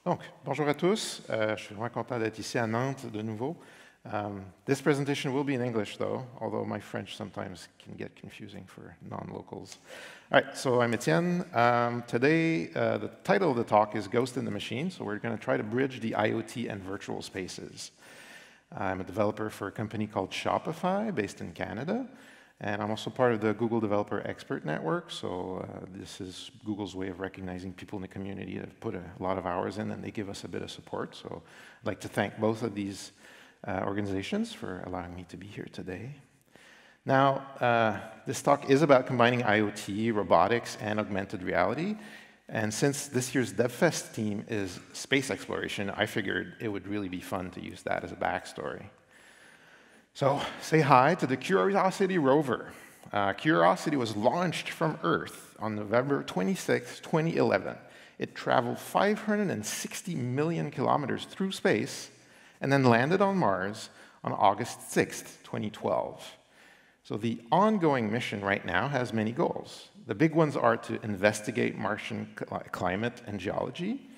Donc, bonjour à tous. Je suis vraiment content d'être ici à Nantes de nouveau. This presentation will be in English, though, although my French sometimes can get confusing for non-locals. All right, so I'm Etienne. Today, the title of the talk is Ghost in the Machine, so we're going to try to bridge the IoT and virtual spaces. I'm a developer for a company called Shopify, based in Canada, and I'm also part of the Google Developer Expert Network, so this is Google's way of recognizing people in the community that have put a lot of hours in, and they give us a bit of support. So I'd like to thank both of these organizations for allowing me to be here today. Now, this talk is about combining IoT, robotics, and augmented reality. And since this year's DevFest theme is space exploration, I figured it would really be fun to use that as a backstory. So, say hi to the Curiosity rover. Curiosity was launched from Earth on November 26, 2011. It traveled 560 million kilometers through space and then landed on Mars on August 6, 2012. So the ongoing mission right now has many goals. The big ones are to investigate Martian climate and geology.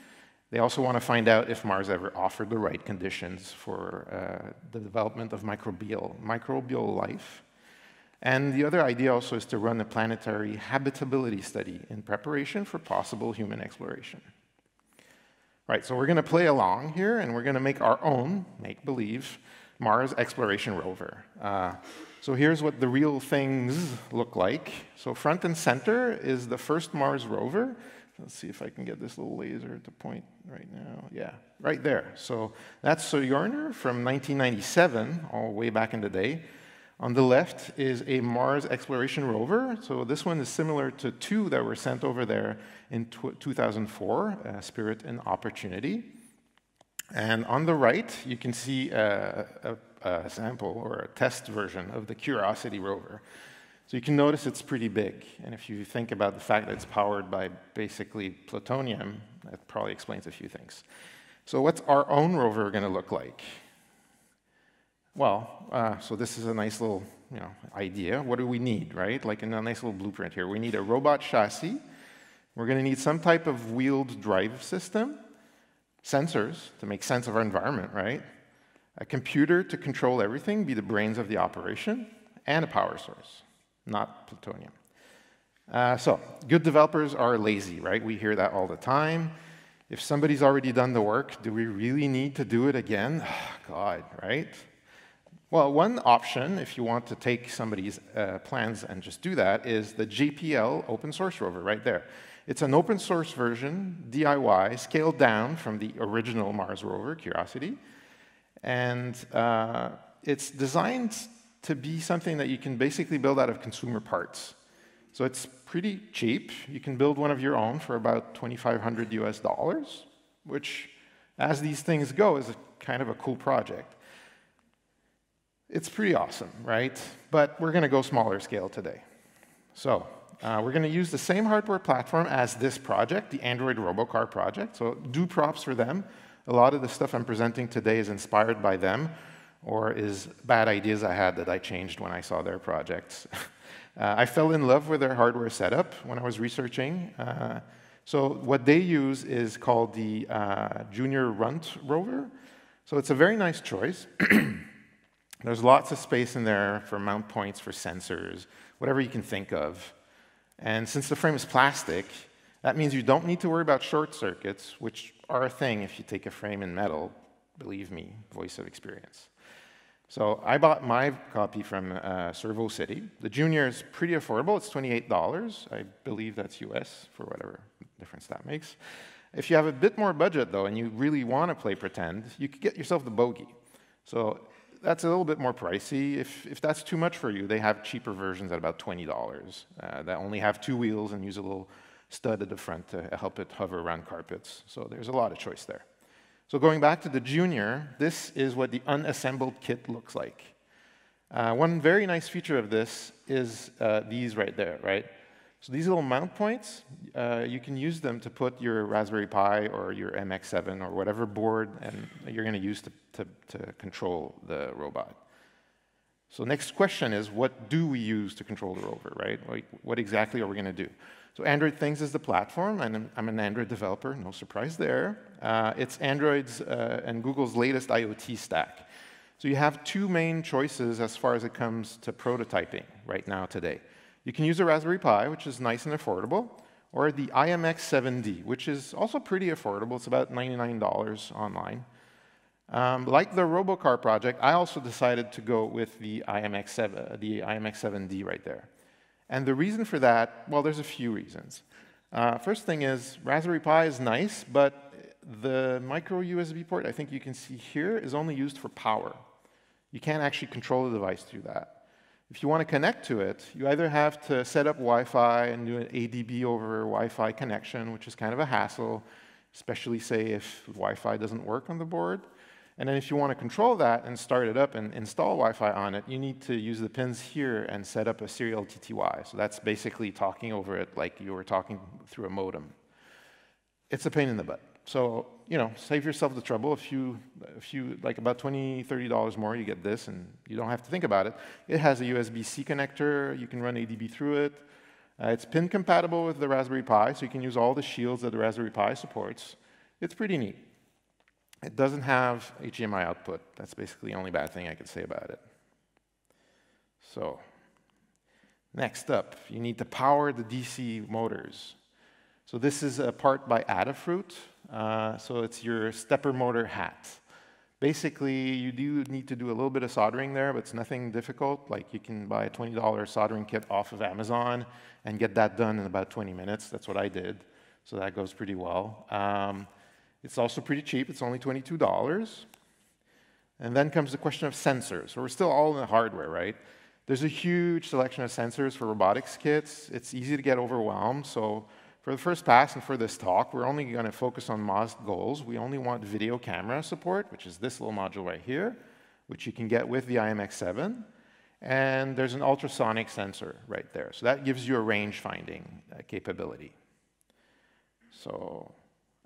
They also want to find out if Mars ever offered the right conditions for the development of microbial life. And the other idea also is to run a planetary habitability study in preparation for possible human exploration. Right, so we're going to play along here, and we're going to make our own, make-believe, Mars exploration rover. So here's what the real things look like. So front and center is the first Mars rover. Let's see if I can get this little laser to point right now. Yeah, right there. So that's Sojourner from 1997, all way back in the day. On the left is a Mars exploration rover. So this one is similar to two that were sent over there in 2004, Spirit and Opportunity. And on the right, you can see a sample or a test version of the Curiosity rover. So you can notice it's pretty big. And if you think about the fact that it's powered by basically plutonium, that probably explains a few things. So what's our own rover going to look like? Well, so this is a nice little idea. What do we need, right? Like in a nice little blueprint here. We need a robot chassis. We're going to need some type of wheeled drive system, sensors to make sense of our environment, right? A computer to control everything, be the brains of the operation, and a power source, not plutonium. So good developers are lazy, right? We hear that all the time. If somebody's already done the work, do we really need to do it again? God, right? Well, one option, if you want to take somebody's plans and just do that, is the Jpl Open-Source Rover right there. It's an open source version, DIY, scaled down from the original Mars rover, Curiosity. And it's designed to be something that you can basically build out of consumer parts. So it's pretty cheap. You can build one of your own for about $2,500 US, which, as these things go, is kind of a cool project. It's pretty awesome, right? But we're going to go smaller scale today. So we're going to use the same hardware platform as this project, the Android Robocar project. So do props for them. A lot of the stuff I'm presenting today is inspired by them, or is bad ideas I had that I changed when I saw their projects. I fell in love with their hardware setup when I was researching. So what they use is called the Junior Runt rover. So it's a very nice choice. There's lots of space in there for mount points, for sensors, whatever you can think of. And since the frame is plastic, that means you don't need to worry about short circuits, which are a thing if you take a frame in metal. Believe me, voice of experience. So I bought my copy from Servo City. The Junior is pretty affordable. It's $28. I believe that's US, for whatever difference that makes. If you have a bit more budget, though, and you really want to play pretend, you could get yourself the Bogey. So that's a little bit more pricey. If that's too much for you, they have cheaper versions at about $20 that only have two wheels and use a little stud at the front to help it hover around carpets. So there's a lot of choice there. So going back to the Junior, this is what the Unassembled Kit looks like. One very nice feature of this is these right there, right? So these little mount points, you can use them to put your Raspberry Pi or your MX7 or whatever board and you're going to use to control the robot. So next question is, what do we use to control the rover, right? Like, what exactly are we going to do? So Android Things is the platform, and I'm an Android developer, no surprise there. It's Android's and Google's latest IoT stack. So you have two main choices as far as it comes to prototyping right now today. You can use a Raspberry Pi, which is nice and affordable, or the IMX7D, which is also pretty affordable. It's about $99 online. Like the RoboCar project, I also decided to go with the IMX7D right there. And the reason for that, well, there's a few reasons. First thing is, Raspberry Pi is nice, but the micro USB port, I think you can see here, is only used for power. You can't actually control the device through that. If you want to connect to it, you either have to set up Wi-Fi and do an ADB over Wi-Fi connection, which is kind of a hassle, especially, say, if Wi-Fi doesn't work on the board. And then if you want to control that and start it up and install Wi-Fi on it, you need to use the pins here and set up a serial TTY. So that's basically talking over it like you were talking through a modem. It's a pain in the butt. So, you know, save yourself the trouble. If you like about $20, $30 more, you get this, and you don't have to think about it. It has a USB-C connector. You can run ADB through it. It's pin compatible with the Raspberry Pi, so you can use all the shields that the Raspberry Pi supports. It's pretty neat. It doesn't have HDMI output. That's basically the only bad thing I could say about it. So, next up, you need to power the DC motors. So this is a part by Adafruit. So it's your stepper motor hat. Basically, you do need to do a little bit of soldering there, but it's nothing difficult. Like you can buy a $20 soldering kit off of Amazon and get that done in about 20 minutes. That's what I did. So that goes pretty well. It's also pretty cheap. It's only $22. And then comes the question of sensors. So we're still all in the hardware, right? There's a huge selection of sensors for robotics kits. It's easy to get overwhelmed. So for the first pass and for this talk, we're only going to focus on MOS goals. We only want video camera support, which is this little module right here, which you can get with the IMX7. And there's an ultrasonic sensor right there. So that gives you a range finding capability. So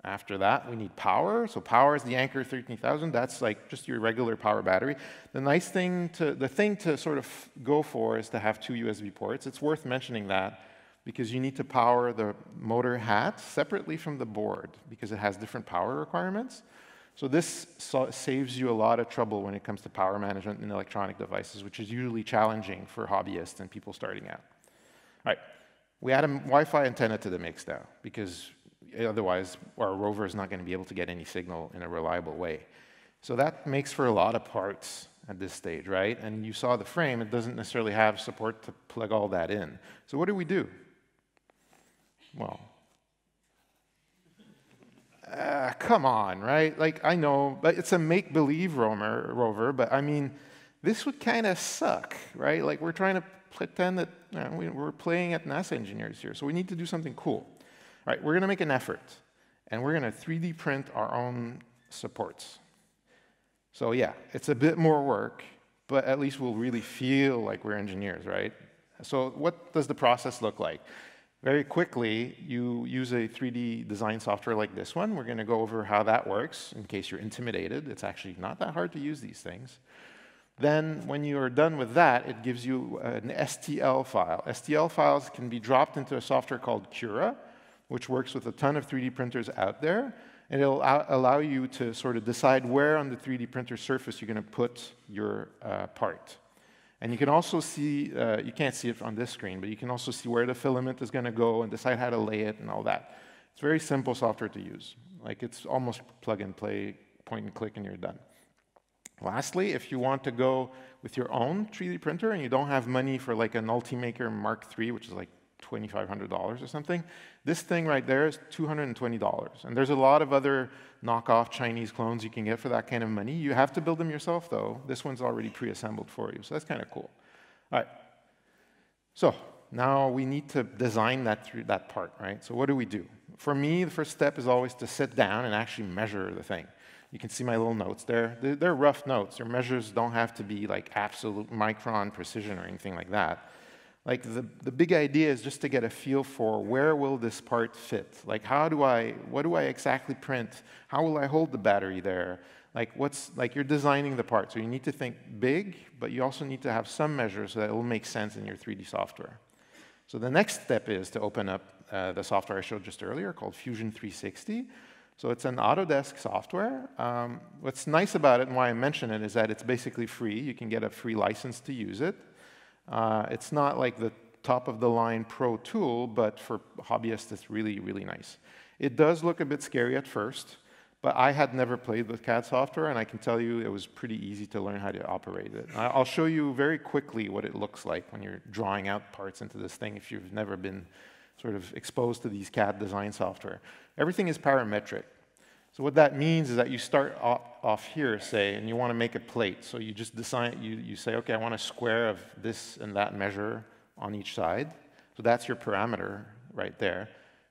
after that, we need power. So power is the Anker 13000. That's like just your regular power battery. The thing to sort of go for is to have two USB ports. It's worth mentioning that, because you need to power the motor hat separately from the board because it has different power requirements. So this saves you a lot of trouble when it comes to power management in electronic devices, which is usually challenging for hobbyists and people starting out. All right, we add a Wi-Fi antenna to the mix now because otherwise our rover is not going to be able to get any signal in a reliable way. So that makes for a lot of parts at this stage, right? And you saw the frame, it doesn't necessarily have support to plug all that in. So what do? Well, come on, right? Like, I know, but it's a make-believe rover, but I mean, this would kind of suck, right? Like, we're trying to pretend that we're playing at NASA engineers here, so we need to do something cool. All right, we're going to make an effort, and we're going to 3D print our own supports. So yeah, it's a bit more work, but at least we'll really feel like we're engineers, right? So what does the process look like? Very quickly, you use a 3D design software like this one. We're going to go over how that works in case you're intimidated. It's actually not that hard to use these things. Then, when you are done with that, it gives you an STL file. STL files can be dropped into a software called Cura, which works with a ton of 3D printers out there. And it'll allow you to sort of decide where on the 3D printer surface you're going to put your part. And you can also see, you can't see it on this screen, but you can also see where the filament is going to go and decide how to lay it and all that. It's very simple software to use. Like, it's almost plug and play, point and click, and you're done. Lastly, if you want to go with your own 3D printer and you don't have money for like an Ultimaker Mark III, which is like $2,500 or something, this thing right there is $220. And there's a lot of other knockoff Chinese clones you can get for that kind of money. You have to build them yourself, though. This one's already pre-assembled for you, so that's kind of cool. All right. So now we need to design that part, right? So what do? For me, the first step is always to sit down and actually measure the thing. You can see my little notes there. They're rough notes. Their measures don't have to be like absolute micron precision or anything like that. Like, the big idea is just to get a feel for where will this part fit? Like, what do I exactly print? How will I hold the battery there? Like, you're designing the part, so you need to think big, but you also need to have some measures so that it will make sense in your 3D software. So the next step is to open up the software I showed just earlier called Fusion 360. So it's an Autodesk software. What's nice about it and why I mention it is that it's basically free. You can get a free license to use it. It's not like the top-of-the-line pro tool, but for hobbyists, it's really, really nice. It does look a bit scary at first, but I had never played with CAD software, and I can tell you it was pretty easy to learn how to operate it. I'll show you very quickly what it looks like when you're drawing out parts into this thing if you've never been sort of exposed to these CAD design software. Everything is parametric. So what that means is that you start off here, say, and you want to make a plate. So you just decide, you say, okay, I want a square of this and that measure on each side. So that's your parameter right there.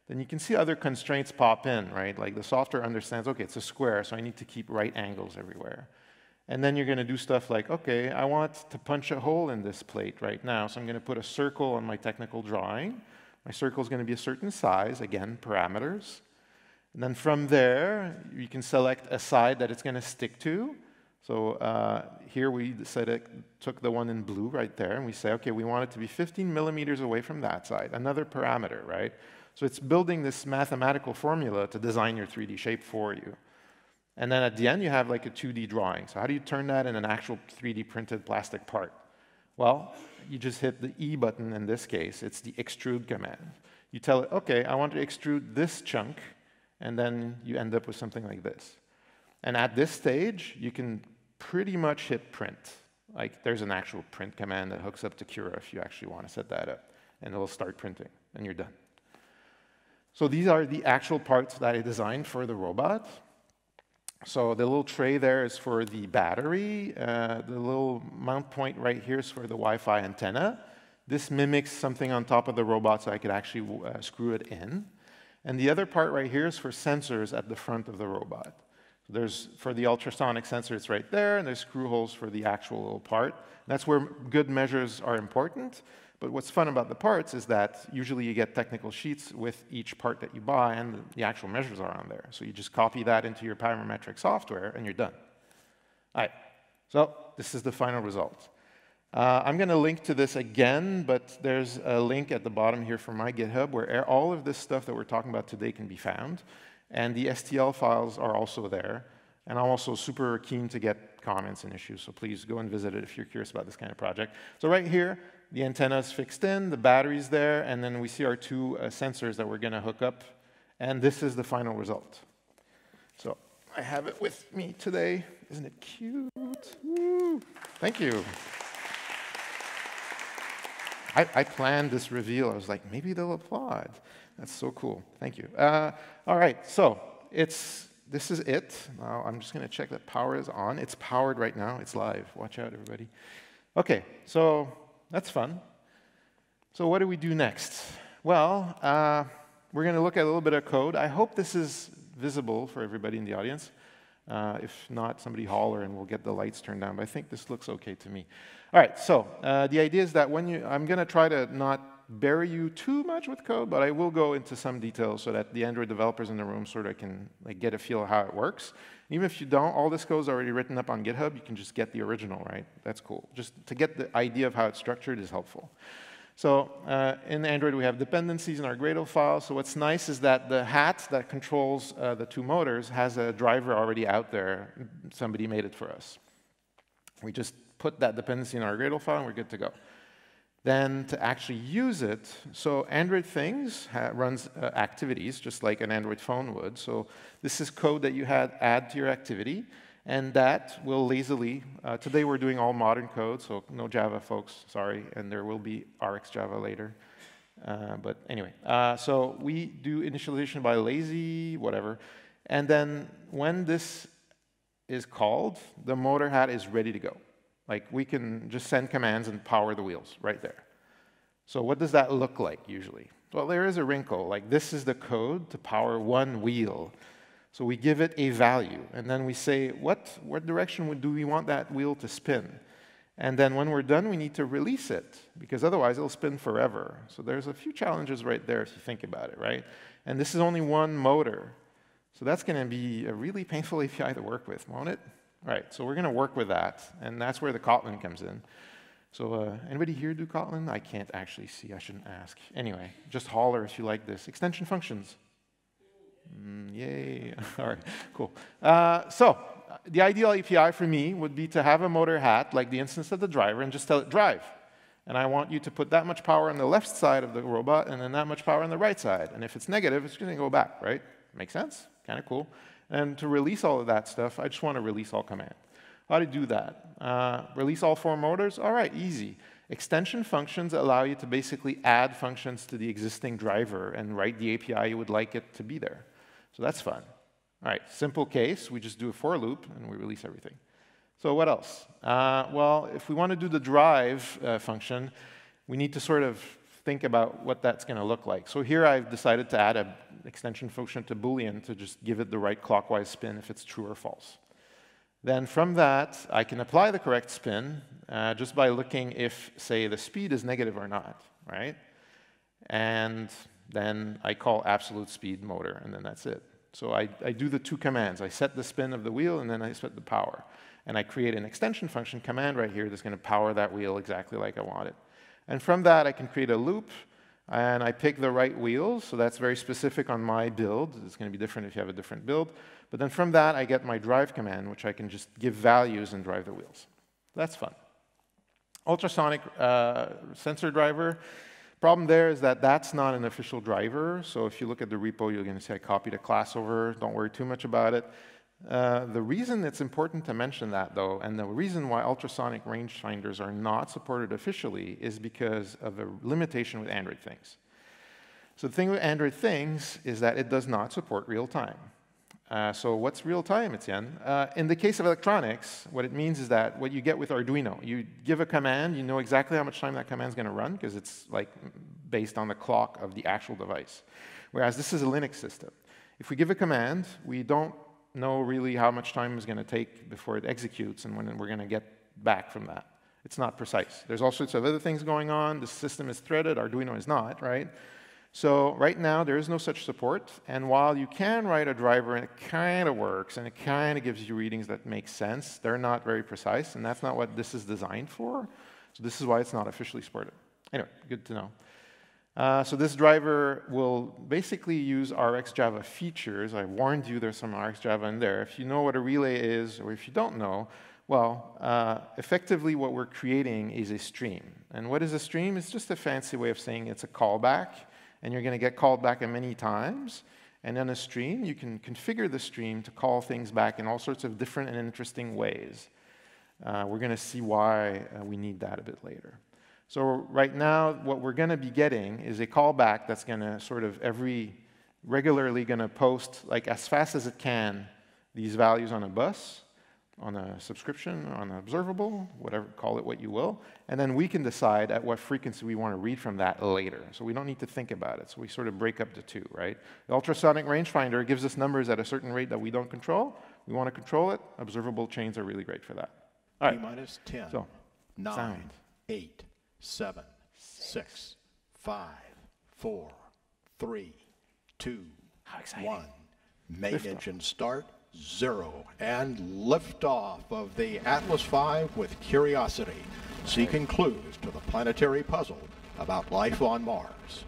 Then you can see other constraints pop in, right? Like the software understands, okay, it's a square, so I need to keep right angles everywhere. And then you're going to do stuff like, okay, I want to punch a hole in this plate right now, so I'm going to put a circle on my technical drawing. My circle is going to be a certain size, again, parameters. And then from there, you can select a side that it's going to stick to. So here we took the one in blue right there, and we say, okay, we want it to be 15 millimeters away from that side, another parameter, right? So it's building this mathematical formula to design your 3D shape for you. And then at the end, you have like a 2D drawing. So how do you turn that in an actual 3D printed plastic part? Well, you just hit the E button in this case. It's the extrude command. You tell it, okay, I want to extrude this chunk, and then you end up with something like this. And at this stage, you can pretty much hit print. Like there's an actual print command that hooks up to Cura if you actually want to set that up. And it'll start printing, and you're done. So these are the actual parts that I designed for the robot. So the little tray there is for the battery. The little mount point right here is for the Wi-Fi antenna. This mimics something on top of the robot so I could actually screw it in. And the other part right here is for sensors at the front of the robot. So there's, for the ultrasonic sensor, it's right there, and there's screw holes for the actual little part. That's where good measures are important. But what's fun about the parts is that usually you get technical sheets with each part that you buy, and the actual measures are on there. So you just copy that into your parametric software, and you're done. All right, so this is the final result. I'm going to link to this again, but there's a link at the bottom here for my GitHub where all of this stuff that we're talking about today can be found. And the STL files are also there. And I'm also super keen to get comments and issues, so please go and visit it if you're curious about this kind of project. So right here, the antenna is fixed in, the battery's there, and then we see our two sensors that we're going to hook up. And this is the final result. So I have it with me today. Isn't it cute? Woo. Thank you. I planned this reveal. I was like, maybe they'll applaud. That's so cool. Thank you. All right, so this is it. Now I'm just going to check that power is on. It's powered right now. It's live. Watch out, everybody. OK, so that's fun. So what do we do next? Well, we're going to look at a little bit of code. I hope this is visible for everybody in the audience. If not, somebody holler and we'll get the lights turned down. But I think this looks OK to me. All right, so the idea is that I'm going to try to not bury you too much with code, but I will go into some details so that the Android developers in the room sort of can get a feel of how it works. Even if you don't, all this code is already written up on GitHub. You can just get the original, right? That's cool. Just to get the idea of how it's structured is helpful. So in Android, we have dependencies in our Gradle file. So what's nice is that the hat that controls the two motors has a driver already out there. Somebody made it for us. We just put that dependency in our Gradle file, and we're good to go. Then to actually use it, so Android Things runs activities, just like an Android phone would. So this is code that you add to your activity, and that will lazily, today we're doing all modern code, so no Java, folks, sorry, and there will be RX Java later. But anyway, so we do initialization by lazy, whatever, and then when this is called, the motor hat is ready to go. Like, we can just send commands and power the wheels right there. So what does that look like usually? Well, there is a wrinkle. Like, this is the code to power one wheel. So we give it a value, and then we say, what direction do we want that wheel to spin? And then when we're done, we need to release it, because otherwise it'll spin forever. So there's a few challenges right there if you think about it, right? And this is only one motor. So that's going to be a really painful API to work with, won't it? Right, so we're going to work with that, and that's where the Kotlin comes in. So anybody here do Kotlin? I can't actually see. I shouldn't ask. Anyway, just holler if you like this. Extension functions. Yay. All right, cool. So the ideal API for me would be to have a motor hat, like the instance of the driver, and just tell it drive. And I want you to put that much power on the left side of the robot and then that much power on the right side. And if it's negative, it's going to go back, right? Make sense? Kind of cool. And to release all of that stuff, I just want to release all command. How to do that? Release all 4 motors? All right, easy. Extension functions allow you to basically add functions to the existing driver and write the API you would like it to be there. So that's fun. All right, simple case. We just do a for loop and we release everything. So what else? Well, if we want to do the drive function, we need to sort of think about what that's going to look like. So here I've decided to add an extension function to Boolean to just give it the right clockwise spin if it's true or false. Then from that, I can apply the correct spin just by looking if, say, the speed is negative or not, right? And then I call absolute speed motor, and then that's it. So I do the 2 commands. I set the spin of the wheel, and then I set the power. And I create an extension function command right here that's going to power that wheel exactly like I want it. And from that, I can create a loop, and I pick the right wheels. So that's very specific on my build. It's going to be different if you have a different build. But then from that, I get my drive command, which I can just give values and drive the wheels. That's fun. Ultrasonic sensor driver. Problem there is that that's not an official driver. So if you look at the repo, you're going to see I copied a class over. Don't worry too much about it. The reason it's important to mention that, though, and the reason why ultrasonic rangefinders are not supported officially is because of a limitation with Android things. So the thing with Android things is that it does not support real-time. So what's real-time, Etienne? In the case of electronics, what it means is that what you get with Arduino, you give a command, you know exactly how much time that command is going to run, because it's like based on the clock of the actual device. Whereas this is a Linux system. If we give a command, we don't know really how much time it's going to take before it executes and when we're going to get back from that. It's not precise. There's all sorts of other things going on. The system is threaded. Arduino is not, right? So right now, there is no such support. And while you can write a driver and it kind of works and it kind of gives you readings that make sense, they're not very precise. And that's not what this is designed for. So this is why it's not officially supported. Anyway, good to know. So this driver will basically use RxJava features. I warned you there's some RxJava in there. If you know what a relay is, or if you don't know, well, effectively what we're creating is a stream. And what is a stream? It's just a fancy way of saying it's a callback, and you're going to get called back many times. And in a stream, you can configure the stream to call things back in all sorts of different and interesting ways. We're going to see why we need that a bit later. So right now, what we're going to be getting is a callback that's going to sort of regularly going to post, like as fast as it can, these values on a bus, on a subscription, on an observable, whatever, call it what you will. And then we can decide at what frequency we want to read from that later. So we don't need to think about it. So we sort of break up the 2, right? The ultrasonic rangefinder gives us numbers at a certain rate that we don't control. We want to control it. Observable chains are really great for that. All right. T-minus 10, so, 9, sound. 8, 7, 6, 5, 4, 3, 2, 1. Main engine start, 0. And liftoff of the Atlas V with Curiosity, seeking clues to the planetary puzzle about life on Mars.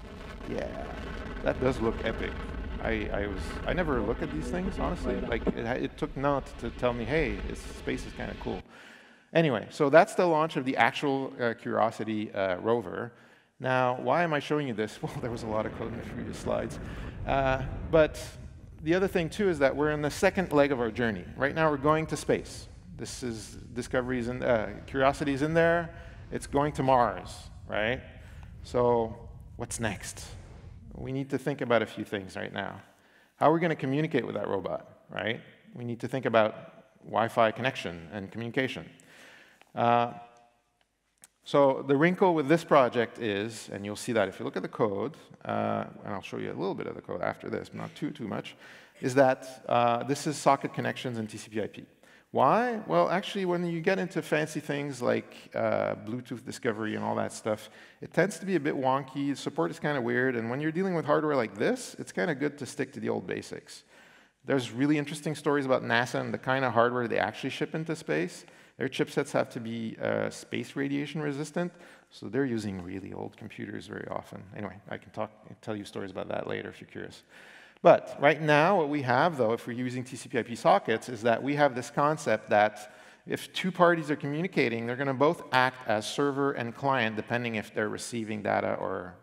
Yeah, that does look epic. I never look at these things, honestly. Like, it took Nant to tell me, hey, space is kind of cool. Anyway, so that's the launch of the actual Curiosity rover. Now, why am I showing you this? Well, there was a lot of code in the previous slides. But the other thing, too, is that we're in the second leg of our journey. Right now, we're going to space. This is Discovery's in, Curiosity's in there. It's going to Mars, right? So what's next? We need to think about a few things right now. How are we going to communicate with that robot, right? We need to think about Wi-Fi connection and communication. So the wrinkle with this project is, and you'll see that if you look at the code, and I'll show you a little bit of the code after this, but not too much, is that this is socket connections and TCP/IP. Why? Well, actually, when you get into fancy things like Bluetooth discovery and all that stuff, it tends to be a bit wonky. Support is kind of weird, and when you're dealing with hardware like this, it's kind of good to stick to the old basics. There's really interesting stories about NASA and the kind of hardware they actually ship into space. Their chipsets have to be space radiation resistant, so they're using really old computers very often. Anyway, I can tell you stories about that later if you're curious. But right now, what we have, though, if we're using TCP/IP sockets, is that we have this concept that if two parties are communicating, they're going to both act as server and client, depending if they're receiving data or,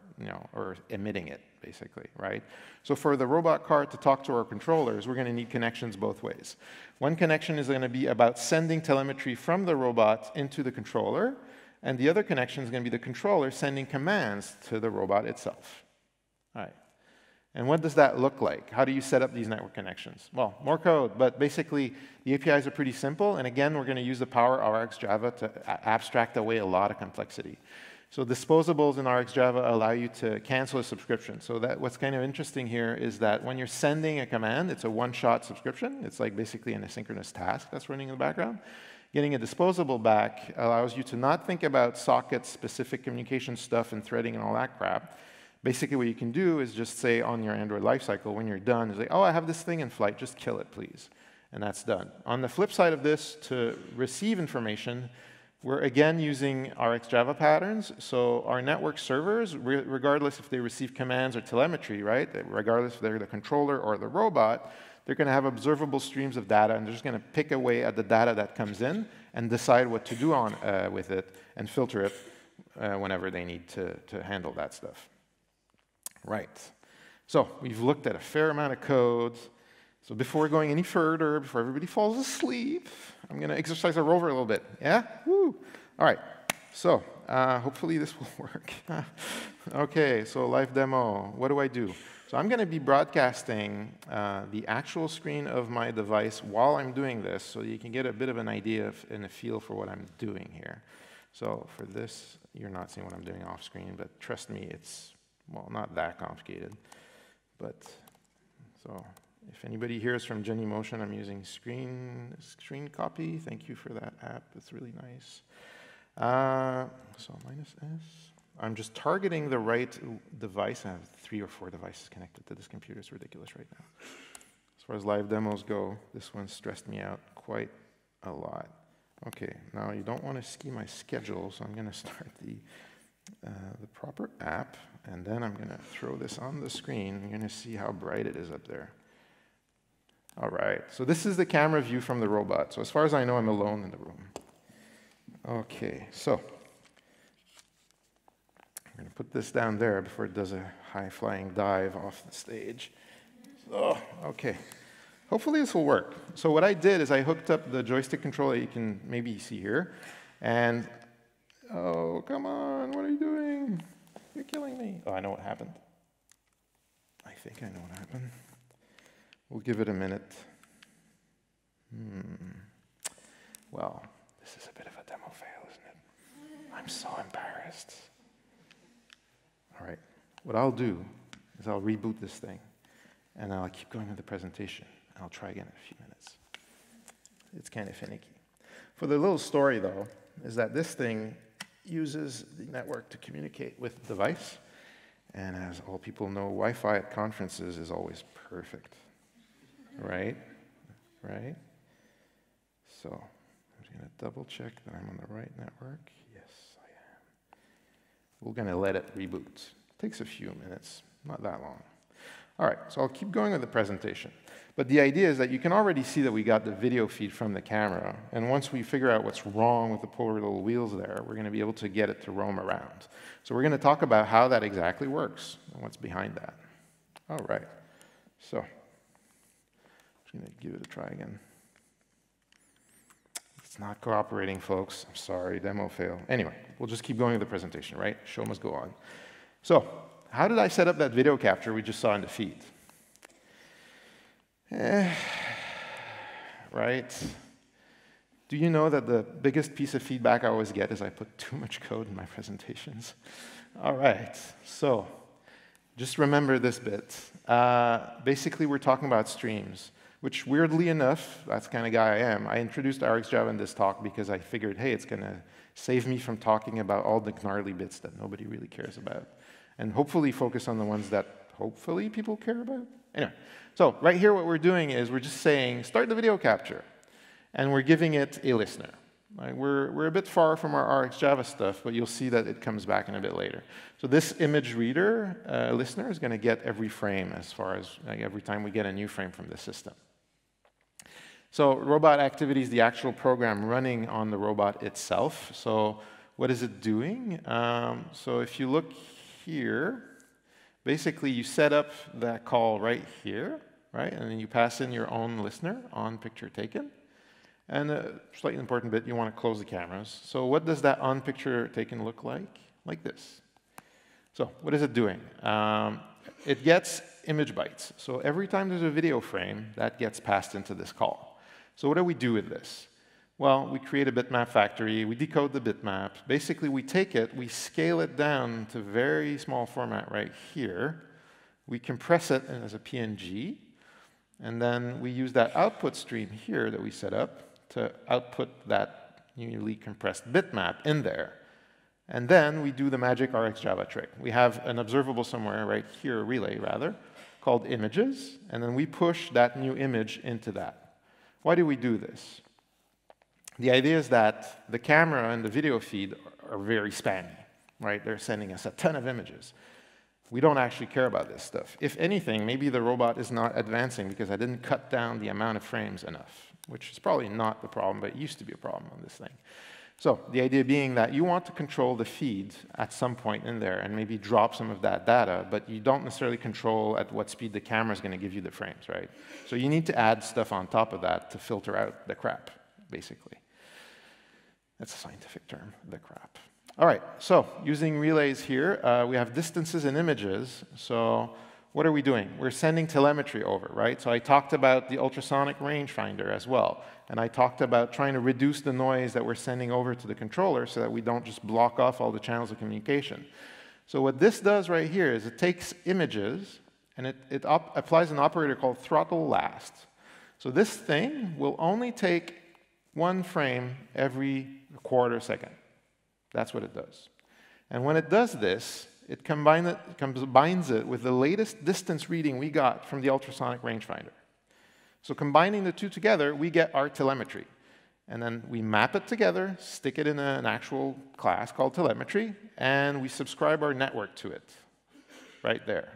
or emitting it, basically, right? So for the robot car to talk to our controllers, we're going to need connections both ways. One connection is going to be about sending telemetry from the robot into the controller, and the other connection is going to be the controller sending commands to the robot itself. All right. And what does that look like? How do you set up these network connections? Well, more code, but basically the APIs are pretty simple. And again, we're going to use the power of RxJava to abstract away a lot of complexity. So disposables in RxJava allow you to cancel a subscription. So that what's kind of interesting here is that when you're sending a command, it's a one-shot subscription. It's like basically an asynchronous task that's running in the background. Getting a disposable back allows you to not think about socket-specific communication stuff and threading and all that crap. Basically, what you can do is just say on your Android lifecycle, when you're done, is like, oh, I have this thing in flight, just kill it, please. And that's done. On the flip side of this, to receive information, we're again using RxJava patterns. So our network servers, regardless if they receive commands or telemetry, right, regardless if they're the controller or the robot, they're going to have observable streams of data, and they're just going to pick away at the data that comes in and decide what to do with it and filter it whenever they need to handle that stuff. Right. So we've looked at a fair amount of code. So before going any further, before everybody falls asleep, I'm going to exercise our rover a little bit. Yeah? Woo! All right. So hopefully this will work. OK, so live demo. What do I do? So I'm going to be broadcasting the actual screen of my device while I'm doing this, so you can get a bit of an idea and a feel for what I'm doing here. So for this, you're not seeing what I'm doing off screen, but trust me, it's, well, not that complicated. But so if anybody hears from Genymotion, I'm using screen copy. Thank you for that app. It's really nice. So -S. I'm just targeting the right device. I have 3 or 4 devices connected to this computer. It's ridiculous right now. As far as live demos go, this one stressed me out quite a lot. OK, now you don't want to ski my schedule, so I'm going to start the proper app, and then I'm going to throw this on the screen. You're going to see how bright it is up there. All right, so this is the camera view from the robot. So as far as I know, I'm alone in the room. OK, so I'm going to put this down there before it does a high-flying dive off the stage. So, OK. Hopefully this will work. So what I did is I hooked up the joystick controller you can maybe see here. And, oh, come on, what are you doing? You're killing me. Oh, I know what happened. I think I know what happened. We'll give it a minute. Well, this is a bit of a demo fail, isn't it? I'm so embarrassed. All right, what I'll do is I'll reboot this thing, and I'll keep going with the presentation. I'll try again in a few minutes. It's kind of finicky. For the little story, though, is that this thing uses the network to communicate with the device. And as all people know, Wi-Fi at conferences is always perfect. Right? Right? So I'm just going to double check that I'm on the right network. Yes, I am. We're going to let it reboot. It takes a few minutes, not that long. All right, so I'll keep going with the presentation. But the idea is that you can already see that we got the video feed from the camera. And once we figure out what's wrong with the poor little wheels there, we're going to be able to get it to roam around. So we're going to talk about how that exactly works and what's behind that. All right, so I'm just going to give it a try again. It's not cooperating, folks. I'm sorry, demo fail. Anyway, we'll just keep going with the presentation, right? Show must go on. So how did I set up that video capture we just saw in the feed? Right? Do you know that the biggest piece of feedback I always get is I put too much code in my presentations? All right, so just remember this bit. Basically, we're talking about streams, which weirdly enough, that's the kind of guy I am. I introduced RxJava in this talk because I figured, hey, it's going to save me from talking about all the gnarly bits that nobody really cares about, and hopefully focus on the ones that hopefully people care about. Anyway, so right here what we're doing is we're just saying, start the video capture. And we're giving it a listener. Right? We're a bit far from our RxJava stuff, but you'll see that it comes back in a bit later. So this image reader listener is going to get every frame as far as every time we get a new frame from the system. So robot activity is the actual program running on the robot itself. So what is it doing? So if you look here, basically you set up that call right here, right? And then you pass in your own listener on picture taken. And a slightly important bit, you want to close the cameras. So what does that on picture taken look like? Like this. So what is it doing? It gets image bytes. So every time there's a video frame, that gets passed into this call. So what do we do with this? Well, we create a bitmap factory, we decode the bitmap. Basically, we take it, we scale it down to very small format right here. We compress it as a PNG, and then we use that output stream here that we set up to output that newly compressed bitmap in there. And then we do the magic RxJava trick. We have an observable somewhere right here, a relay rather, called images, and then we push that new image into that. Why do we do this? The idea is that the camera and the video feed are very spammy, right? They're sending us a ton of images. We don't actually care about this stuff. If anything, maybe the robot is not advancing because I didn't cut down the amount of frames enough, which is probably not the problem, but it used to be a problem on this thing. So the idea being that you want to control the feed at some point in there and maybe drop some of that data, but you don't necessarily control at what speed the camera is going to give you the frames, right? So you need to add stuff on top of that to filter out the crap, basically. That's a scientific term, the crap. All right, so using relays here, we have distances and images. So what are we doing? We're sending telemetry over, right? So I talked about the ultrasonic rangefinder as well. And I talked about trying to reduce the noise that we're sending over to the controller so that we don't just block off all the channels of communication. So what this does right here is it takes images and it applies an operator called throttle last. So this thing will only take one frame every quarter second. That's what it does. And when it does this, it combines it with the latest distance reading we got from the ultrasonic rangefinder. So combining the two together, we get our telemetry. And then we map it together, stick it in an actual class called telemetry, and we subscribe our network to it right there.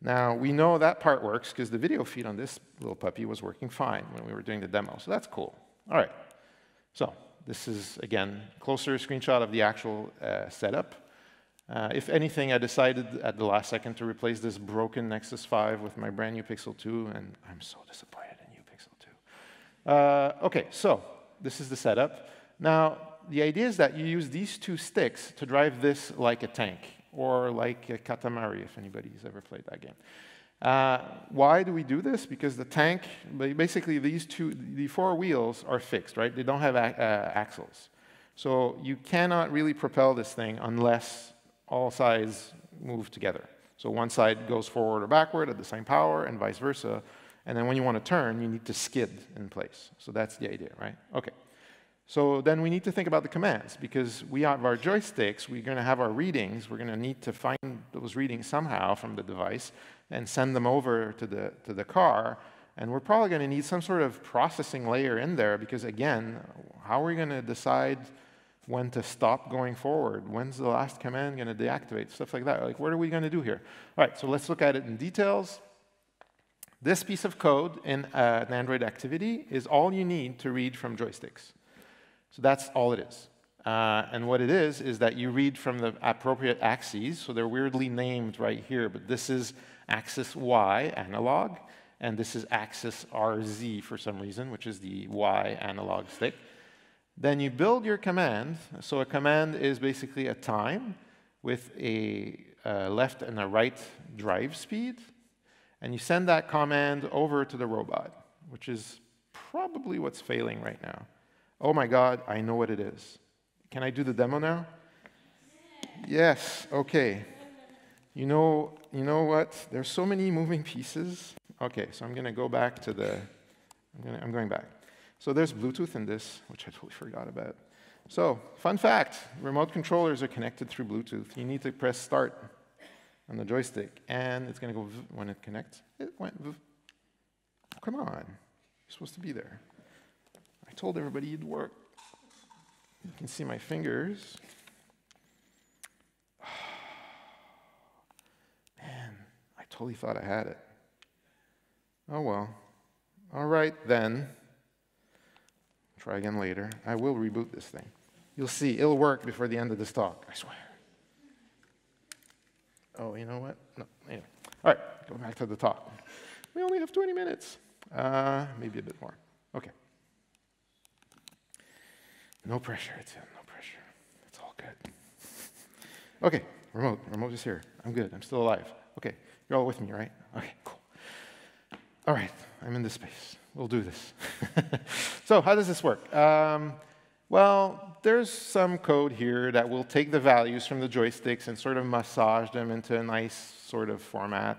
Now, we know that part works because the video feed on this little puppy was working fine when we were doing the demo, so that's cool. All right, so this is, again, closer screenshot of the actual setup. If anything, I decided at the last second to replace this broken Nexus 5 with my brand new Pixel 2, and I'm so disappointed in you, Pixel 2. OK, so this is the setup. Now, the idea is that you use these two sticks to drive this like a tank, or like a Katamari, if anybody's ever played that game. Why do we do this? Because the tank, basically the four wheels are fixed, right? They don't have axles. So you cannot really propel this thing unless all sides move together. So one side goes forward or backward at the same power and vice versa. And then when you want to turn, you need to skid in place. So that's the idea, right? OK. So then we need to think about the commands, because we have our joysticks, we're going to have our readings, we're going to need to find those readings somehow from the device and send them over to the car. And we're probably going to need some sort of processing layer in there, because again, how are we going to decide when to stop going forward? When's the last command going to deactivate? Stuff like that. Like, what are we going to do here? All right, so let's look at it in details. This piece of code in an Android activity is all you need to read from joysticks. So that's all it is. And what it is that you read from the appropriate axes. So they're weirdly named right here, but this is axis Y analog, and this is axis RZ for some reason, which is the Y analog stick. Then you build your command. So a command is basically a time with a left and a right drive speed. And you send that command over to the robot, which is probably what's failing right now. Oh my God, I know what it is. Can I do the demo now? Yes, OK. You know what? There's so many moving pieces. OK, so I'm going to go back to the, I'm going back. So there's Bluetooth in this, which I totally forgot about. So fun fact, remote controllers are connected through Bluetooth. You need to press start on the joystick, and it's going to go when it connects. It went. Come on, you're supposed to be there. I told everybody it'd work. You can see my fingers. Man, I totally thought I had it. Oh well. All right then. Try again later. I will reboot this thing. You'll see, it'll work before the end of this talk, I swear. Oh, you know what? No, anyway. All right, go back to the talk. We only have 20 minutes. Maybe a bit more. Okay. No pressure, Etienne, no pressure. It's all good. Okay, remote. Remote is here. I'm good. I'm still alive. Okay, you're all with me, right? Okay, cool. All right, I'm in this space. We'll do this. So how does this work? Well, there's some code here that will take the values from the joysticks and sort of massage them into a nice sort of format.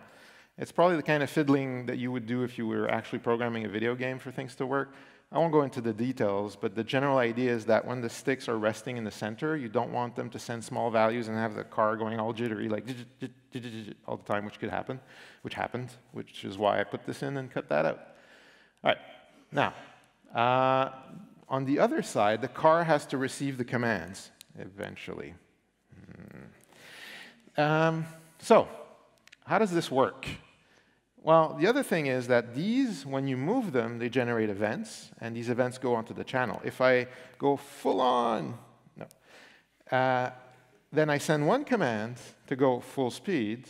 It's probably the kind of fiddling that you would do if you were actually programming a video game for things to work. I won't go into the details, but the general idea is that when the sticks are resting in the center, you don't want them to send small values and have the car going all jittery, like all the time, which could happen, which happened, which is why I put this in and cut that out. All right, now, on the other side, the car has to receive the commands eventually. So, how does this work? Well, the other thing is that these, when you move them, they generate events, and these events go onto the channel. If I go full on, then I send one command to go full speed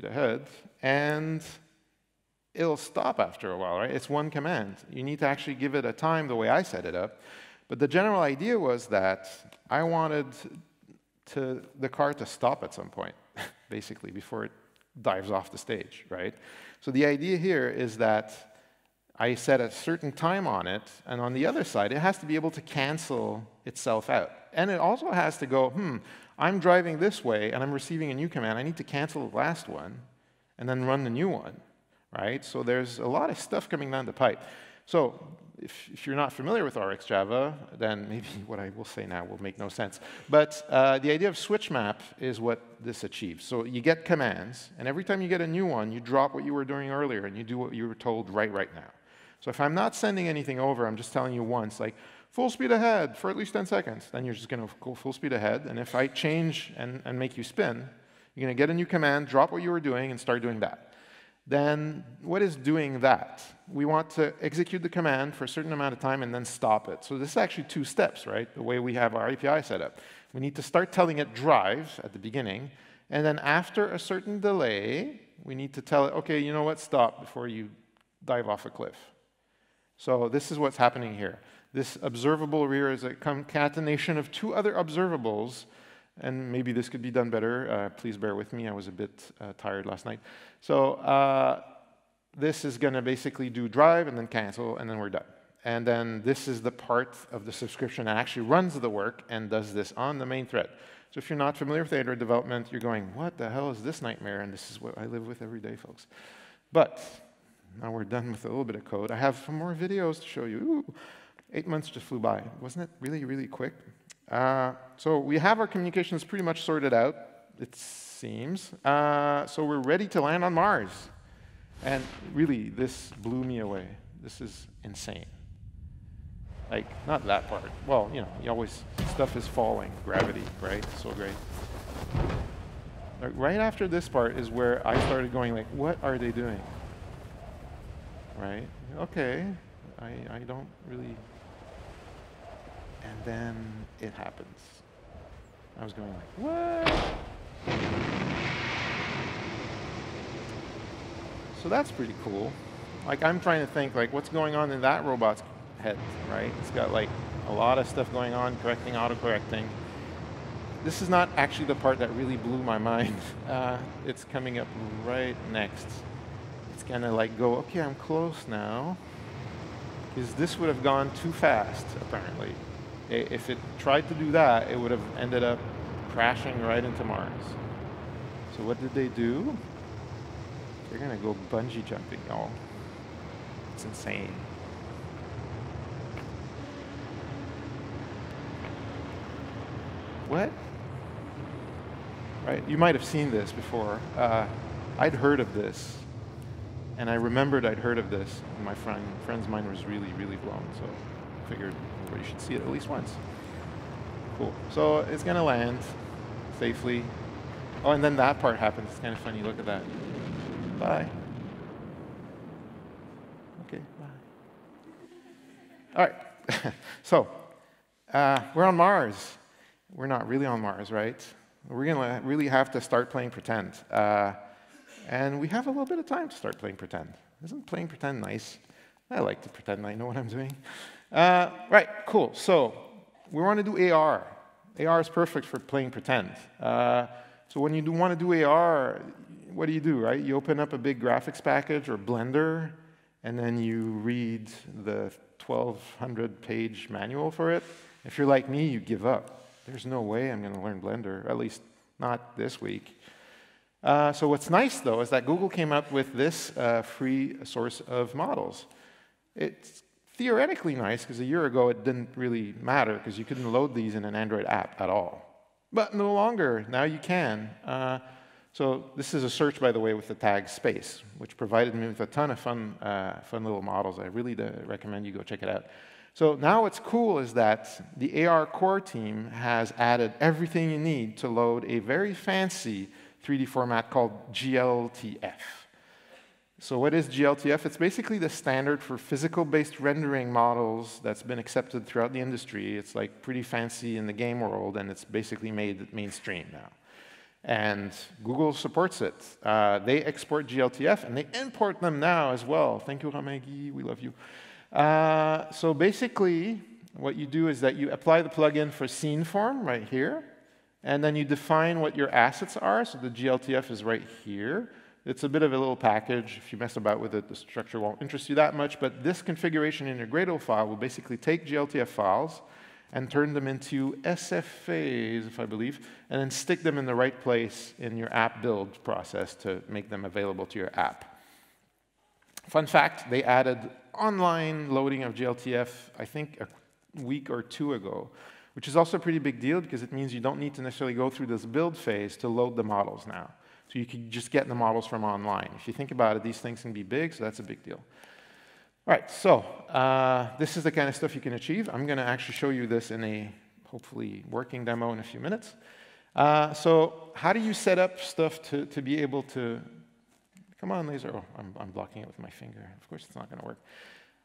ahead, and it'll stop after a while, right? It's one command. You need to actually give it a time the way I set it up. But the general idea was that I wanted the car to stop at some point, basically, before it dives off the stage, right? So the idea here is that I set a certain time on it, and on the other side, it has to be able to cancel itself out. And it also has to go, I'm driving this way, and I'm receiving a new command. I need to cancel the last one, and then run the new one, right? So there's a lot of stuff coming down the pipe. So if you're not familiar with RxJava, then maybe what I will say now will make no sense. But the idea of switch map is what this achieves. So you get commands, and every time you get a new one, you drop what you were doing earlier, and you do what you were told right now. So if I'm not sending anything over, I'm just telling you once, like, full speed ahead for at least 10 seconds. Then you're just going to go full speed ahead. And if I change and make you spin, you're going to get a new command, drop what you were doing, and start doing that. Then what is doing that? We want to execute the command for a certain amount of time and then stop it. So this is actually two steps, right? The way we have our API set up. We need to start telling it drive at the beginning, and then after a certain delay, we need to tell it, okay, you know what, stop before you dive off a cliff. So this is what's happening here. This observable rear is a concatenation of two other observables, and maybe this could be done better. Please bear with me. I was a bit tired last night. So this is going to basically do drive and then cancel, and then we're done. And then this is the part of the subscription that actually runs the work and does this on the main thread. So if you're not familiar with Android development, you're going, what the hell is this nightmare? And this is what I live with every day, folks. But now we're done with a little bit of code. I have some more videos to show you. Ooh, 8 months just flew by. Wasn't it really, really quick? So we have our communications pretty much sorted out, it seems. So we're ready to land on Mars. And really, this blew me away. This is insane. Like, not that part. Well, you know, you always, stuff is falling, gravity, right? So great. Like, right after this part is where I started going like, what are they doing? Right? Okay, I don't really... And then it happens. I was going like, what? So that's pretty cool. Like, I'm trying to think, like, what's going on in that robot's head, right? It's got, like, a lot of stuff going on, correcting, auto-correcting. This is not actually the part that really blew my mind. It's coming up right next. It's gonna, like, go, okay, I'm close now. Because this would have gone too fast, apparently. If it tried to do that, it would have ended up crashing right into Mars. So what did they do? They're going to go bungee jumping, y'all. It's insane. What? Right, you might have seen this before. I'd heard of this, and I remembered I'd heard of this, and my friend's mind was really, really blown, so I figured everybody should see it at least once. Cool. So it's going to land safely. Oh, and then that part happens. It's kind of funny. Look at that. Bye. OK, bye. All right. So we're on Mars. We're not really on Mars, right? We're going to really have to start playing pretend. And we have a little bit of time to start playing pretend. Isn't playing pretend nice? I like to pretend I know what I'm doing. Right, cool. So we want to do AR. AR is perfect for playing pretend. So when you want to do AR, what do, right? You open up a big graphics package or Blender, and then you read the 1,200-page manual for it. If you're like me, you give up. There's no way I'm going to learn Blender, at least not this week. So what's nice, though, is that Google came up with this free source of models. It's theoretically nice, because a year ago it didn't really matter, because you couldn't load these in an Android app at all. But no longer. Now you can. So this is a search, by the way, with the tag space, which provided me with a ton of fun little models. I really recommend you go check it out. So now what's cool is that the ARCore team has added everything you need to load a very fancy 3D format called Gltf. So what is Gltf? It's basically the standard for physical-based rendering models that's been accepted throughout the industry. It's like pretty fancy in the game world, and it's basically made mainstream now. And Google supports it. They export Gltf, and they import them now as well. Thank you, Ramagi. We love you. So basically, what you do is that you apply the plugin for Sceneform right here, and then you define what your assets are. So the Gltf is right here. It's a bit of a little package. If you mess about with it, the structure won't interest you that much. But this configuration in your Gradle file will basically take Gltf files and turn them into SFAs, if I believe, and then stick them in the right place in your app build process to make them available to your app. Fun fact, they added online loading of Gltf, I think, a week or two ago, which is also a pretty big deal because it means you don't need to necessarily go through this build phase to load the models now. So you can just get the models from online. If you think about it, these things can be big, so that's a big deal. All right, so this is the kind of stuff you can achieve. I'm going to actually show you this in a hopefully working demo in a few minutes. So how do you set up stuff to be able to... Come on, laser. Oh, I'm blocking it with my finger. Of course, it's not going to work.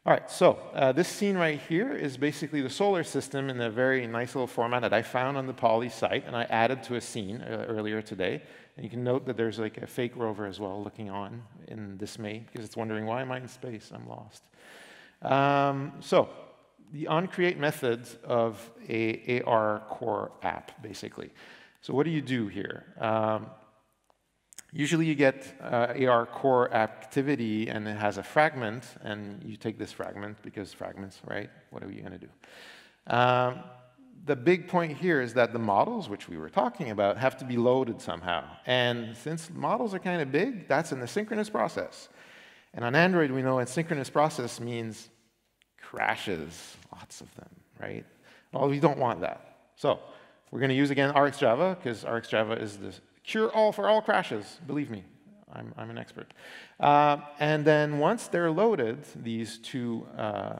All right, so this scene right here is basically the solar system in a very nice little format that I found on the Poly site, and I added to a scene earlier today. And you can note that there's like a fake rover as well looking on in dismay because it's wondering, why am I in space? I'm lost. So the onCreate methods of a ARCore app, basically. So what do you do here? Usually you get ARCore activity, and it has a fragment, and you take this fragment, because fragments, right? What are you going to do? The big point here is that the models, which we were talking about, have to be loaded somehow. And since models are kind of big, that's an asynchronous process. And on Android, we know asynchronous process means crashes, lots of them, right? Well, we don't want that. So we're going to use, again, RxJava, because RxJava is the cure-all for all crashes. Believe me, I'm an expert. And then once they're loaded, these two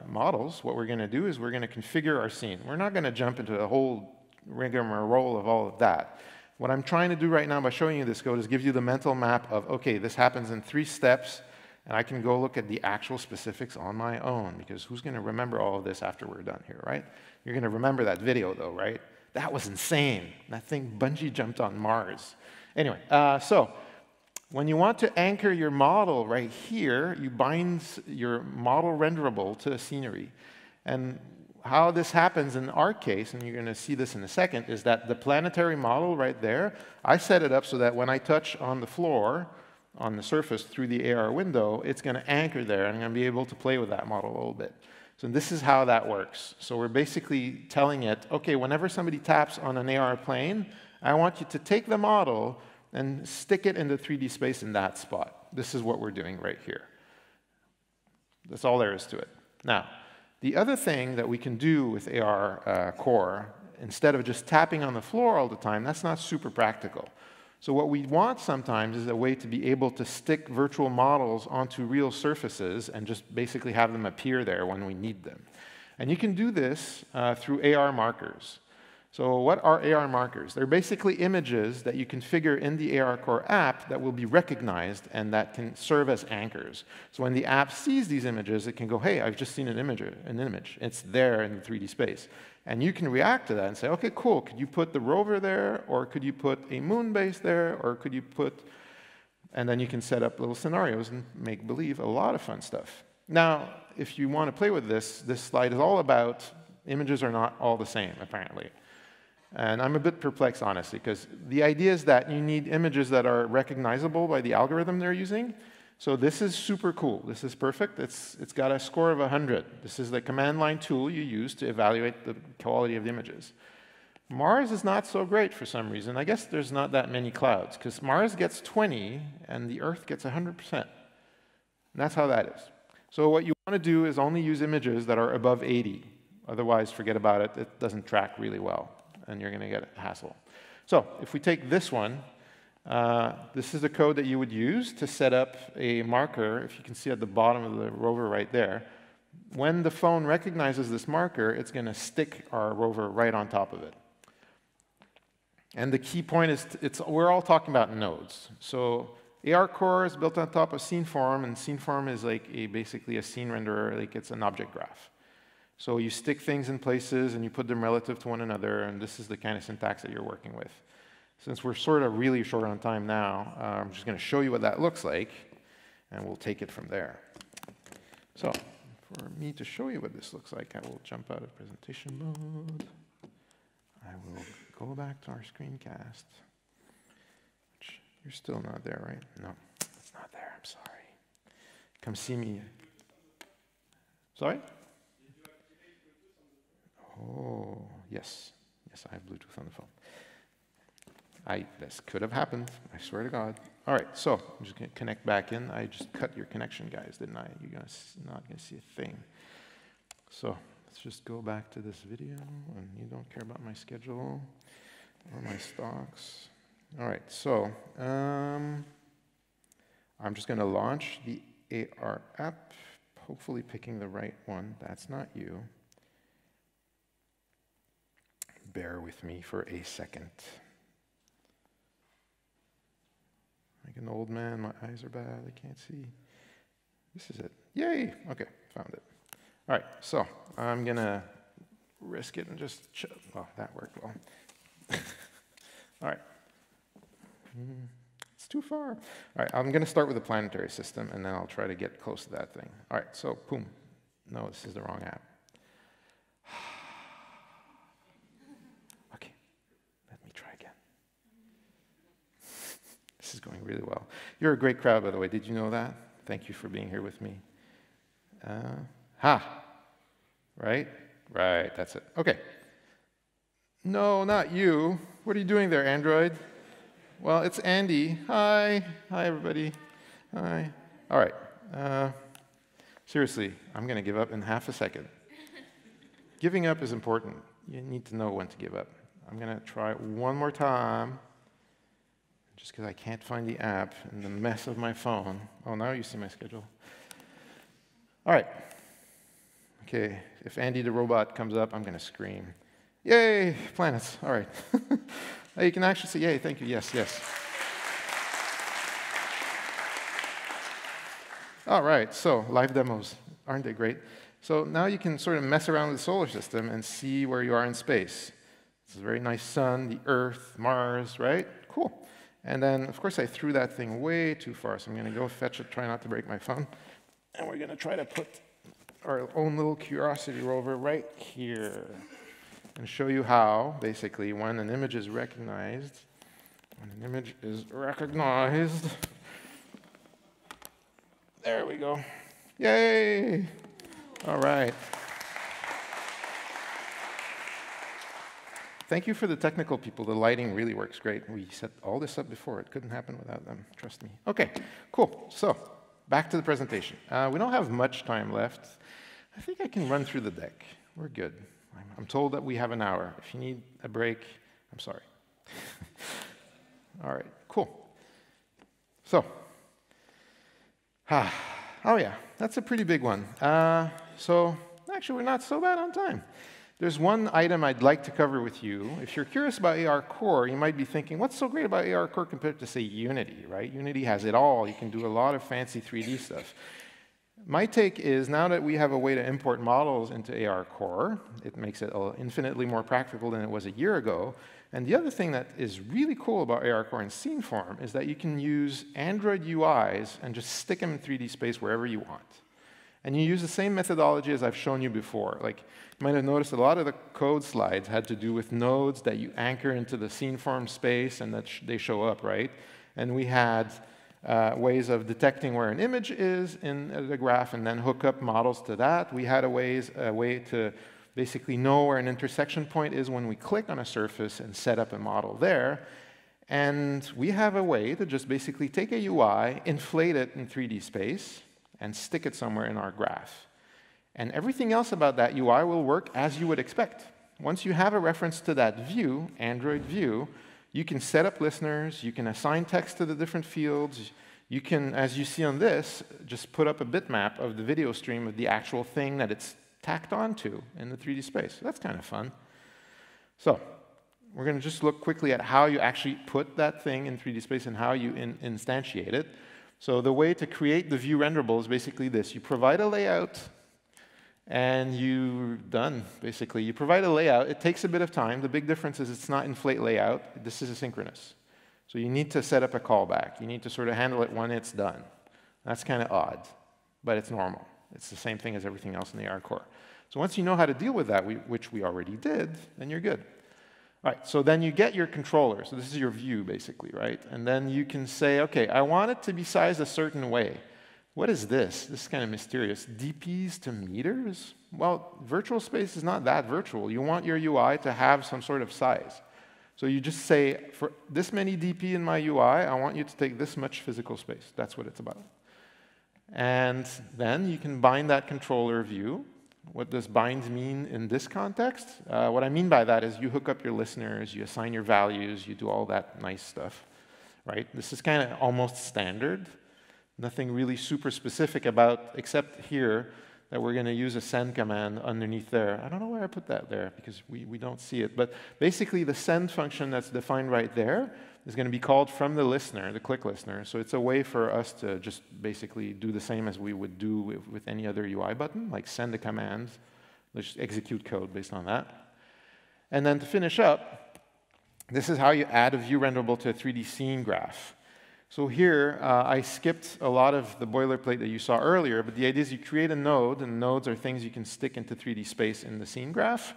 models, what we're going to do is we're going to configure our scene. We're not going to jump into the whole rigmarole of all of that. What I'm trying to do right now by showing you this code is give you the mental map of, OK, this happens in 3 steps, and I can go look at the actual specifics on my own, because who's going to remember all of this after we're done here, right? You're going to remember that video, though, right? That was insane. That thing bungee jumped on Mars. Anyway, so when you want to anchor your model right here, you bind your model renderable to a scenery. And how this happens in our case, and you're going to see this in a second, is that the planetary model right there, I set it up so that when I touch on the floor, on the surface through the AR window, it's going to anchor there, and I'm going to be able to play with that model a little bit. So this is how that works. So we're basically telling it, OK, whenever somebody taps on an AR plane, I want you to take the model and stick it in the 3D space in that spot. This is what we're doing right here. That's all there is to it. Now, the other thing that we can do with ARCore, instead of just tapping on the floor all the time, that's not super practical. So what we want sometimes is a way to be able to stick virtual models onto real surfaces and just basically have them appear there when we need them. And you can do this through AR markers. So what are AR markers? They're basically images that you configure in the ARCore app that will be recognized and that can serve as anchors. So when the app sees these images, it can go, hey, I've just seen an image. It's there in the 3D space. And you can react to that and say, OK, cool. Could you put the rover there? Or could you put a moon base there? Or could you put... And then you can set up little scenarios and make believe, a lot of fun stuff. Now, if you want to play with this, this slide is all about images are not all the same, apparently. And I'm a bit perplexed, honestly, because the idea is that you need images that are recognizable by the algorithm they're using. So this is super cool. This is perfect. It's got a score of 100. This is the command line tool you use to evaluate the quality of the images. Mars is not so great for some reason. I guess there's not that many clouds, because Mars gets 20 and the Earth gets 100%. And that's how that is. So what you want to do is only use images that are above 80. Otherwise, forget about it. It doesn't track really well, and you're going to get a hassle. So if we take this one, this is the code that you would use to set up a marker, if you can see at the bottom of the rover right there. When the phone recognizes this marker, it's going to stick our rover right on top of it. And the key point is, we're all talking about nodes. So ARCore is built on top of Sceneform, and Sceneform is like basically a scene renderer, like it's an object graph. So you stick things in places, and you put them relative to one another, and this is the kind of syntax that you're working with. Since we're sort of really short on time now, I'm just going to show you what that looks like, and we'll take it from there. So for me to show you what this looks like, I will jump out of presentation mode. I will go back to our screencast. Which you're still not there, right? No, it's not there. I'm sorry. Come see me. Sorry? Oh, yes. Yes, I have Bluetooth on the phone. This could have happened. I swear to God. All right, so I'm just going to connect back in. I just cut your connection, guys, didn't I? You're not going to see a thing. So let's just go back to this video, and you don't care about my schedule or my stocks. All right, so I'm just going to launch the AR app, hopefully picking the right one. That's not you. Bear with me for a second. Like an old man, my eyes are bad, I can't see. This is it. Yay! Okay, found it. All right, so I'm going to risk it and just, well, that worked well. All right. It's too far. All right, I'm going to start with the planetary system, and then I'll try to get close to that thing. All right, so boom. No, this is the wrong app. Okay, let me try again. This is going really well. You're a great crowd, by the way. Did you know that? Thank you for being here with me. Right? Right, that's it. Okay. No, not you. What are you doing there, Android? Well, it's Andy. Hi. Hi, everybody. Hi. All right. Seriously, I'm going to give up in half a second. Giving up is important. You need to know when to give up. I'm going to try one more time, just because I can't find the app in the mess of my phone. Oh, now you see my schedule. All right. Okay, if Andy the robot comes up, I'm going to scream. Yay, planets. All right. You can actually say, yay, thank you. Yes, yes. All right, so live demos. Aren't they great? So now you can sort of mess around with the solar system and see where you are in space. It's a very nice sun, the Earth, Mars, right? Cool. And then, of course, I threw that thing way too far, so I'm going to go fetch it, try not to break my phone. And we're going to try to put our own little Curiosity rover right here and show you how, basically, when an image is recognized, there we go. Yay! All right. Thank you for the technical people. The lighting really works great. We set all this up before. It couldn't happen without them. Trust me. OK, cool. So back to the presentation. We don't have much time left. I think I can run through the deck. We're good. I'm told that we have an hour. If you need a break, I'm sorry. All right, cool. So, oh yeah, that's a pretty big one. So actually, we're not so bad on time. there's one item I'd like to cover with you. If you're curious about ARCore, you might be thinking, what's so great about ARCore compared to, say, Unity, right? Unity has it all. You can do a lot of fancy 3D stuff. My take is, now that we have a way to import models into ARCore, it makes it infinitely more practical than it was a year ago. And the other thing that is really cool about ARCore and Sceneform is that you can use Android UIs and just stick them in 3D space wherever you want. And you use the same methodology as I've shown you before. Like, you might have noticed a lot of the code slides had to do with nodes that you anchor into the Sceneform space and that they show up, right? And we had ways of detecting where an image is in the graph and then hook up models to that. We had a way to basically know where an intersection point is when we click on a surface and set up a model there. And we have a way to just basically take a UI, inflate it in 3D space, and stick it somewhere in our graph. And everything else about that UI will work as you would expect. Once you have a reference to that view, Android view, you can set up listeners, you can assign text to the different fields, you can, as you see on this, just put up a bitmap of the video stream of the actual thing that it's tacked onto in the 3D space. That's kind of fun. So we're going to just look quickly at how you actually put that thing in 3D space and how you instantiate it. So the way to create the view renderable is basically this. You provide a layout, and you're done, basically. You provide a layout. It takes a bit of time. The big difference is it's not inflate layout. This is asynchronous. So you need to set up a callback. You need to sort of handle it when it's done. That's kind of odd, but it's normal. It's the same thing as everything else in the ARCore. So once you know how to deal with that, which we already did, then you're good. All right, so then you get your controller. So this is your view, basically, right? And then you can say, OK, I want it to be sized a certain way. What is this? This is kind of mysterious. DPs to meters? Well, virtual space is not that virtual. You want your UI to have some sort of size. So you just say, for this many DP in my UI, I want you to take this much physical space. That's what it's about. And then you can bind that controller view. What does bind mean in this context? What I mean by that is you hook up your listeners, you assign your values, you do all that nice stuff, right? This is kind of almost standard. Nothing really super specific about, except here, that we're going to use a send command underneath there. I don't know why I put that there, because we don't see it. But basically, the send function that's defined right there is going to be called from the listener, the click listener. So it's a way for us to just basically do the same as we would do with any other UI button, like send a command, let's execute code based on that. And then to finish up, this is how you add a view renderable to a 3D scene graph. So here, I skipped a lot of the boilerplate that you saw earlier, but the idea is you create a node, and nodes are things you can stick into 3D space in the scene graph.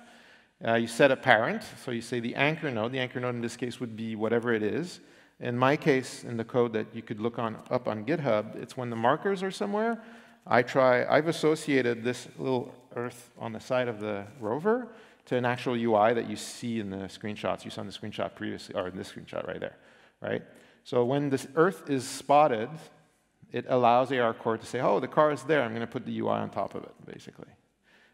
You set a parent, so you say the anchor node in this case would be whatever it is. In my case, in the code that you could look up on GitHub, it's when the markers are somewhere. I've associated this little earth on the side of the rover to an actual UI that you see in the screenshots. You saw in the screenshot previously, or in this screenshot right there, right? So when this earth is spotted, it allows ARCore to say, oh, the car is there. I'm going to put the UI on top of it, basically.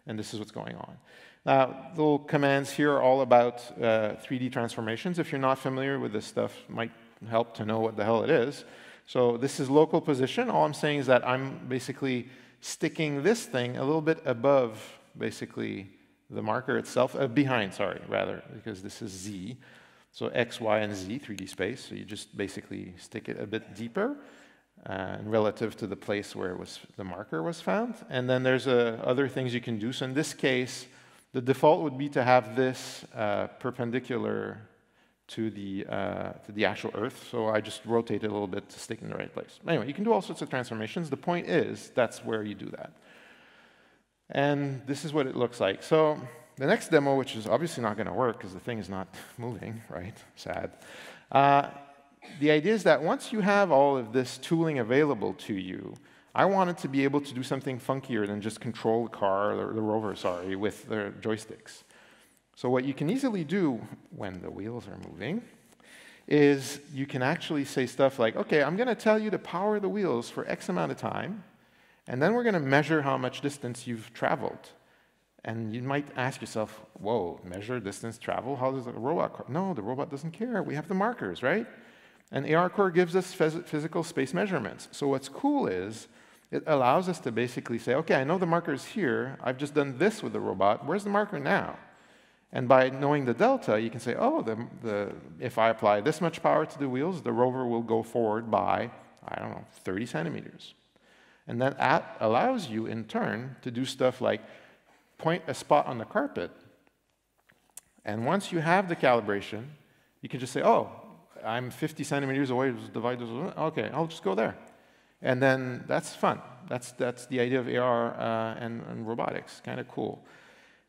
And this is what's going on. Now, little commands here are all about 3D transformations. If you're not familiar with this stuff, it might help to know what the hell it is. So this is local position. All I'm saying is that I'm basically sticking this thing a little bit above, basically, the marker itself, behind, sorry, rather, because this is Z. So X, Y, and Z, 3D space. So you just basically stick it a bit deeper relative to the place where the marker was found. And then there's other things you can do. So in this case, the default would be to have this perpendicular to the actual Earth. So I just rotate it a little bit to stick in the right place. Anyway, you can do all sorts of transformations. The point is, that's where you do that. And this is what it looks like. So the next demo, which is obviously not going to work because the thing is not moving, right? Sad. The idea is that once you have all of this tooling available to you, I wanted to be able to do something funkier than just control the car, or the rover, sorry, with the joysticks. So what you can easily do when the wheels are moving is you can actually say stuff like, OK, I'm going to tell you to power the wheels for X amount of time, and then we're going to measure how much distance you've traveled. And you might ask yourself, whoa, measure distance travel? How does a robot car? No, the robot doesn't care. We have the markers, right? And ARCore gives us physical space measurements. So what's cool is it allows us to basically say, OK, I know the marker is here. I've just done this with the robot. Where's the marker now? And by knowing the delta, you can say, oh, if I apply this much power to the wheels, the rover will go forward by, I don't know, 30 centimeters. And that allows you, in turn, to do stuff like point a spot on the carpet. And once you have the calibration, you can just say, oh, I'm 50 centimeters away, divide those, okay, I'll just go there. And then that's fun. That's the idea of AR and robotics, kind of cool.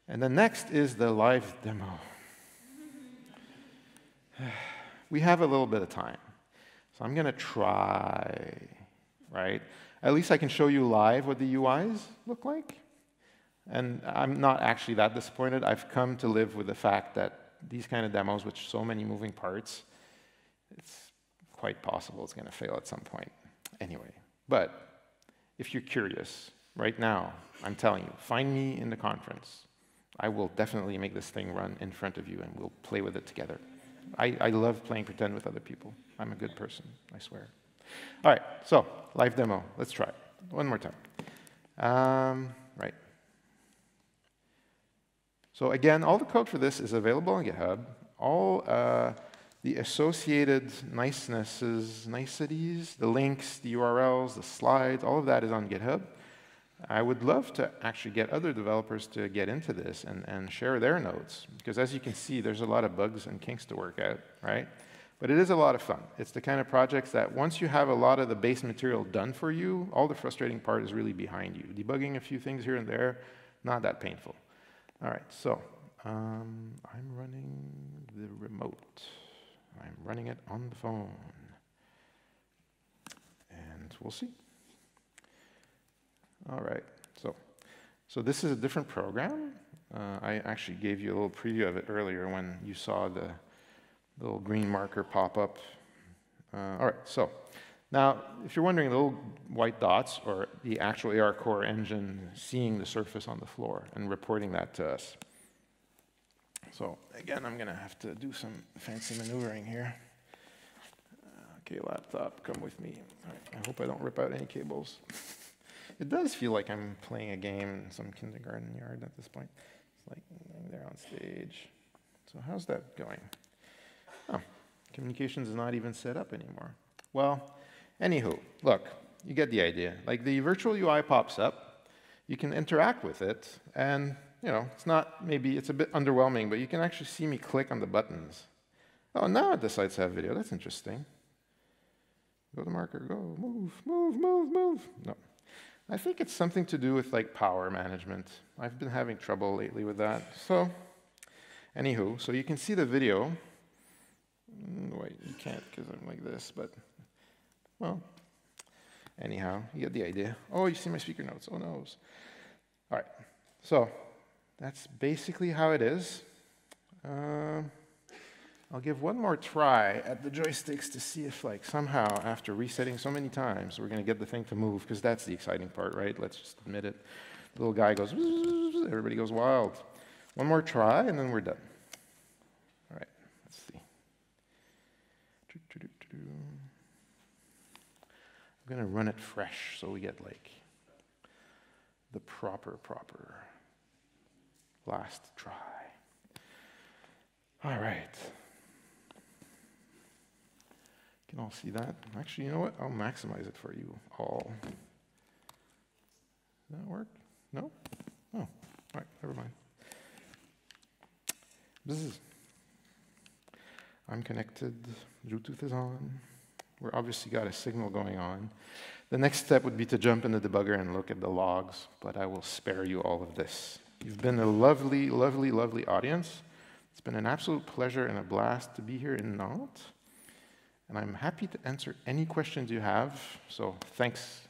And then next is the live demo. We have a little bit of time. So I'm going to try, right? At least I can show you live what the UIs look like. And I'm not actually that disappointed. I've come to live with the fact that these kind of demos with so many moving parts, it's quite possible it's going to fail at some point. Anyway, but if you're curious, right now, I'm telling you, find me in the conference. I will definitely make this thing run in front of you, and we'll play with it together. I love playing pretend with other people. I'm a good person, I swear. All right, so live demo. Let's try it one more time. Right. So again, all the code for this is available on GitHub. All the associated niceties, the links, the URLs, the slides, all of that is on GitHub. I would love to actually get other developers to get into this and share their notes, because as you can see, there's a lot of bugs and kinks to work out, right? But it is a lot of fun. It's the kind of projects that once you have a lot of the base material done for you, all the frustrating part is really behind you. Debugging a few things here and there, not that painful. All right, so I'm running the remote. I'm running it on the phone. And we'll see. All right, so this is a different program. I actually gave you a little preview of it earlier when you saw the little green marker pop up. All right, so now if you're wondering, the little white dots are the actual ARCore engine seeing the surface on the floor and reporting that to us. So again, I'm going to have to do some fancy maneuvering here. Okay, laptop, come with me. All right, I hope I don't rip out any cables. It does feel like I'm playing a game in some kindergarten yard at this point. It's like they're on stage. So how's that going? Oh, communications is not even set up anymore. Well, anywho, look, you get the idea. Like the virtual UI pops up, you can interact with it, and you know, it's not, maybe it's a bit underwhelming, but you can actually see me click on the buttons. Oh, now it decides to have video. That's interesting. Go to marker, go, move, move, move, move. No. I think it's something to do with like power management. I've been having trouble lately with that. So, anywho, so you can see the video. Wait, you can't because I'm like this, but, well, anyhow, you get the idea. Oh, you see my speaker notes. Oh, no. All right, so that's basically how it is. I'll give one more try at the joysticks to see if, like, somehow, after resetting so many times, we're going to get the thing to move, because that's the exciting part, right? Let's just admit it. The little guy goes, everybody goes wild. One more try, and then we're done. All right, let's see. I'm going to run it fresh, so we get, like, the proper last try. All right. You can all see that. Actually, you know what? I'll maximize it for you all. Does that work? No? Oh, all right, never mind. I'm connected. Bluetooth is on. We're obviously got a signal going on. The next step would be to jump in the debugger and look at the logs, but I will spare you all of this. You've been a lovely, lovely, lovely audience. It's been an absolute pleasure and a blast to be here in Nantes. And I'm happy to answer any questions you have. So thanks